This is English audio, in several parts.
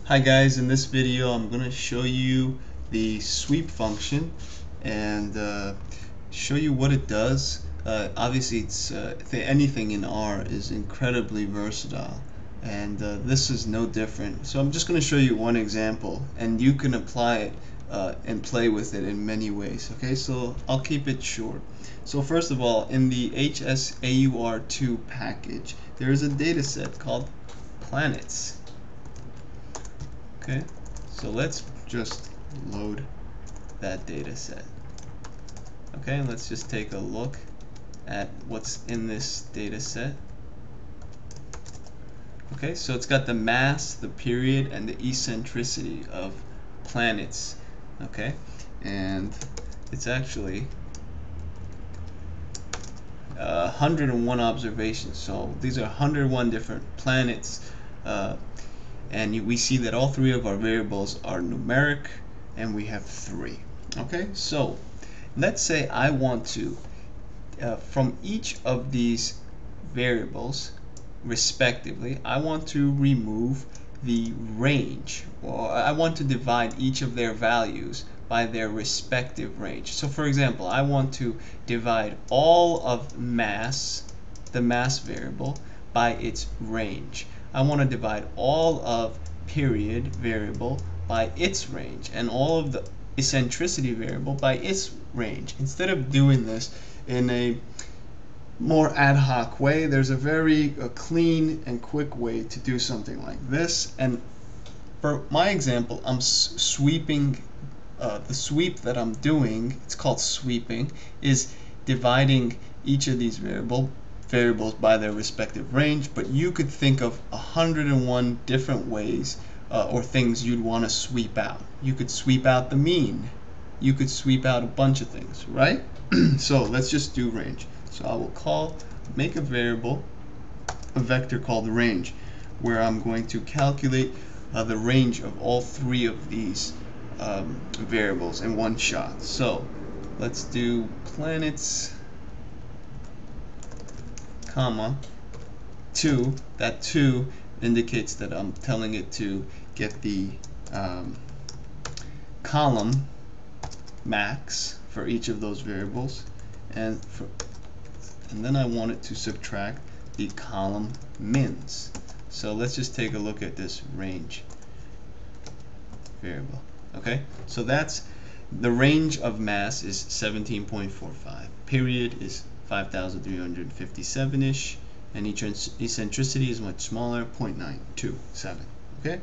Hi guys, in this video I'm going to show you the sweep function and show you what it does. Obviously anything in R is incredibly versatile, and this is no different. So I'm just going to show you one example, and you can apply it and play with it in many ways. Okay, so I'll keep it short. So first of all, in the HSAUR2 package there is a data set called planets. Okay, so let's just load that data set. Okay, and let's just take a look at what's in this data set. Okay, so it's got the mass, the period, and the eccentricity of planets. Okay, and it's actually 101 observations. So these are 101 different planets. And we see that all three of our variables are numeric, and we have 3. Okay, so let's say I want to, from each of these variables respectively, I want to remove the range, or I want to divide each of their values by their respective range. So for example, I want to divide all of mass, the mass variable, by its range. I want to divide all of period variable by its range, and all of the eccentricity variable by its range. Instead of doing this in a more ad hoc way, there's a very clean and quick way to do something like this. And for my example, I'm sweeping the sweep that I'm doing, it's called sweeping, is dividing each of these variables by their respective range. But you could think of 101 different ways or things you'd want to sweep out. You could sweep out the mean. You could sweep out a bunch of things, right? So let's just do range. So I will make a variable, a vector called range, where I'm going to calculate the range of all 3 of these variables in one shot. So let's do planets, comma 2. That 2 indicates that I'm telling it to get the column max for each of those variables, and then I want it to subtract the column mins. So let's just take a look at this range variable. Okay, so that's the range of mass is 17.45, period is 5,357-ish, and eccentricity is much smaller, 0.927. Okay,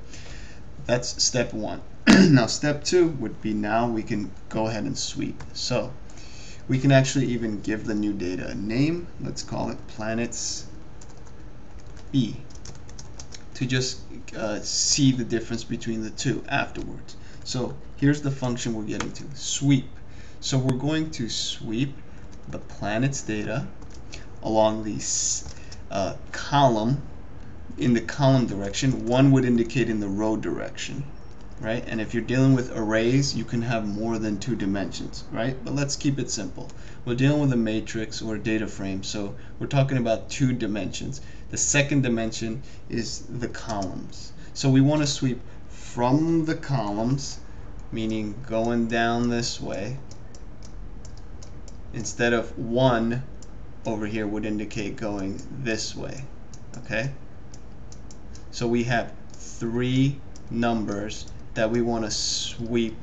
that's step 1. Now step 2 would be, now we can go ahead and sweep. So we can actually even give the new data a name. Let's call it planets B, to just see the difference between the two afterwards. So here's the function we're getting to, sweep. So we're going to sweep the planets data along the column, in the column direction. 1 would indicate in the row direction, right? And if you're dealing with arrays, you can have more than 2 dimensions, right? But let's keep it simple. We're dealing with a matrix or a data frame, so we're talking about 2 dimensions. The second dimension is the columns. So we want to sweep from the columns, meaning going down this way, instead of 1 over here would indicate going this way. Okay? So we have 3 numbers that we want to sweep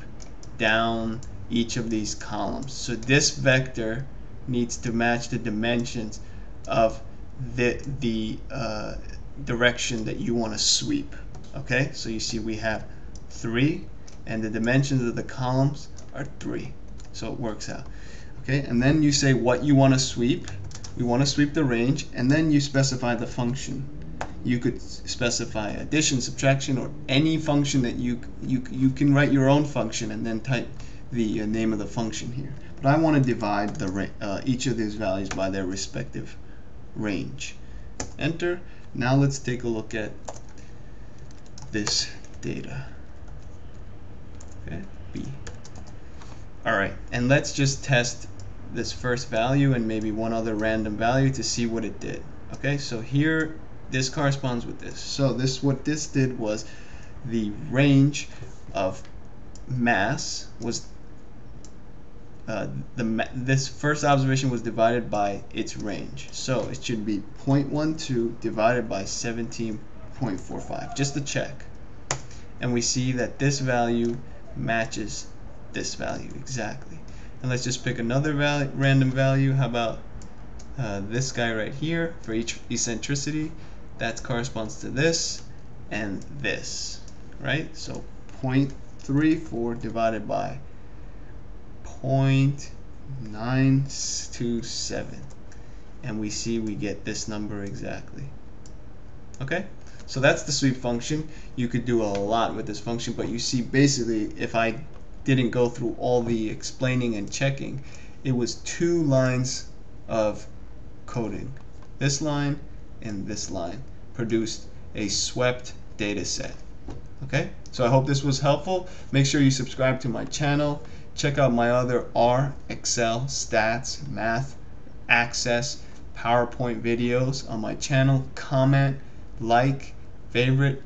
down each of these columns. So this vector needs to match the dimensions of the direction that you want to sweep. Okay, so you see we have 3, and the dimensions of the columns are 3, so it works out. Okay, and then you say what you want to sweep. We want to sweep the range, and then you specify the function. You could specify addition, subtraction, or any function that you can write your own function and then type the name of the function here. But I want to divide each of these values by their respective range. Enter. Now let's take a look at this data. Okay, B. Alright, and let's just test this first value and maybe one other random value to see what it did. Okay, so here this corresponds with this. So what this did was the range of mass was this first observation was divided by its range. So it should be 0.12 divided by 17.45, just to check. And we see that this value matches this value exactly. And let's just pick another random value. How about this guy right here for each eccentricity? That corresponds to this and this, right? So 0.34 divided by 0.927, and we see we get this number exactly. Okay, so that's the sweep function. You could do a lot with this function, but you see basically if I didn't go through all the explaining and checking, it was 2 lines of coding. This line and this line produced a swept data set. Okay, so I hope this was helpful. Make sure you subscribe to my channel. Check out my other R, Excel, Stats, Math, Access, PowerPoint videos on my channel. Comment, like, favorite,